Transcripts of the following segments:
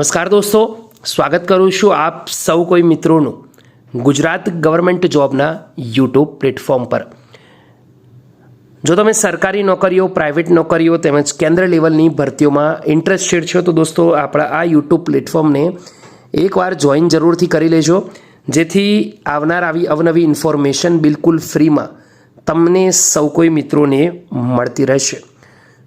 નમસ્કાર દોસ્તો, સ્વાગત કરું છું આપ સૌ કોઈ મિત્રોનું ગુજરાત ગવર્મેન્ટ જોબના યુટ્યુબ પ્લેટફોર્મ પર। જો તમે સરકારી નોકરીઓ, પ્રાઇવેટ નોકરીઓ તેમજ કેન્દ્ર લેવલની ભરતીઓમાં ઇન્ટરેસ્ટેડ છો તો દોસ્તો આપણા આ યુટ્યુબ પ્લેટફોર્મને એકવાર જોઈન જરૂરથી કરી લેજો, જેથી આવનાર આવી અવનવી ઇન્ફોર્મેશન બિલકુલ ફ્રીમાં તમને સૌ કોઈ મિત્રોને મળતી રહેશે।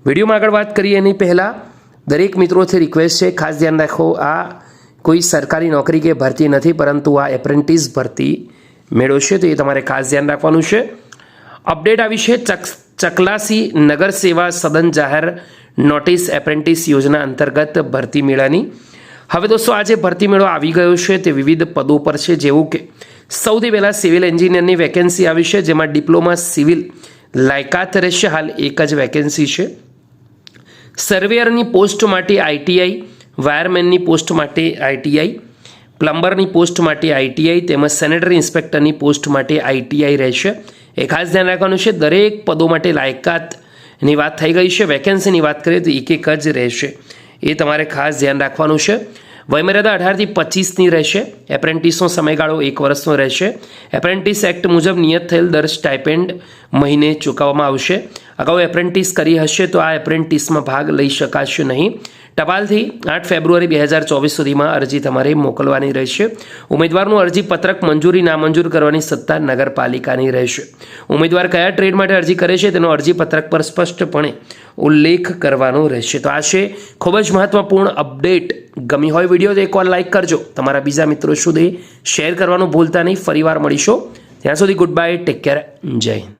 વિડીયોમાં આગળ વાત કરીએ એની પહેલાં દરેક મિત્રોથી રિક્વેસ્ટ છે, ખાસ ધ્યાન રાખો, આ કોઈ સરકારી નોકરી કે ભરતી નથી, પરંતુ આ એપ્રેન્ટિસ ભરતી મેળો છે, તો એ તમારે ખાસ ધ્યાન રાખવાનું છે। અપડેટ આવી છે ચકલાસી નગર સેવા સદન જાહેર નોટિસ એપ્રેન્ટિસ યોજના અંતર્ગત ભરતી મેળાની। હવે દોસ્તો આ જે ભરતી મેળો આવી ગયો છે તે વિવિધ પદો પર છે, જેવું કે સૌથી પહેલાં સિવિલ એન્જિનિયરની વેકેન્સી આવી છે, જેમાં ડિપ્લોમા સિવિલ લાયકાત રહેશે। હાલ એક જ વેકેન્સી છે। સર્વેયરની પોસ્ટ માટે આઈટીઆઈ, વાયરમેનની પોસ્ટ માટે આઈટીઆઈ, પ્લમ્બરની પોસ્ટ માટે આઈટીઆઈ તેમજ સેનેટરી ઇન્સ્પેક્ટરની પોસ્ટ માટે આઈટીઆઈ રહેશે। એ ખાસ ધ્યાન રાખવાનું છે, દરેક પદો માટે લાયકાતની વાત થઈ ગઈ છે। વેકેન્સીની વાત કરીએ તો એક જ રહેશે, એ તમારે ખાસ ધ્યાન રાખવાનું છે। વયમર્યાદા 18થી 25ની રહેશે। એપ્રેન્ટિસનો સમયગાળો 1 વર્ષનો રહેશે। એપ્રેન્ટિસ એક્ટ મુજબ નિયત થયેલ દર સ્ટાઇપેન્ડ મહિને ચૂકવવામાં આવશે। અગાઉ એપ્રેન્ટિસ કરી હશે તો આ એપ્રેન્ટિસમાં ભાગ લઈ શકાશે નહીં। ટપાલથી 8 ફેબ્રુઆરી 2024 સુધીમાં અરજી તમારે મોકલવાની રહેશે। ઉમેદવારનું અરજી પત્રક મંજૂરી નામંજૂર કરવાની સત્તા નગરપાલિકાની રહેશે। ઉમેદવાર કયા ટ્રેડ માટે અરજી કરે છે તેનો અરજી પત્રક પર સ્પષ્ટપણે ઉલ્લેખ કરવાનો રહેશે। તો આ છે ખૂબ જ મહત્વપૂર્ણ અપડેટ। ગમી હોય વિડીયો તો એકવાર લાઇક કરજો, તમારા બીજા મિત્રો સુધી શેર કરવાનું ભૂલતા નહીં। ફરીવાર મળીશું, ત્યાં સુધી ગુડ બાય, ટેક કેર, જય હિન્દ।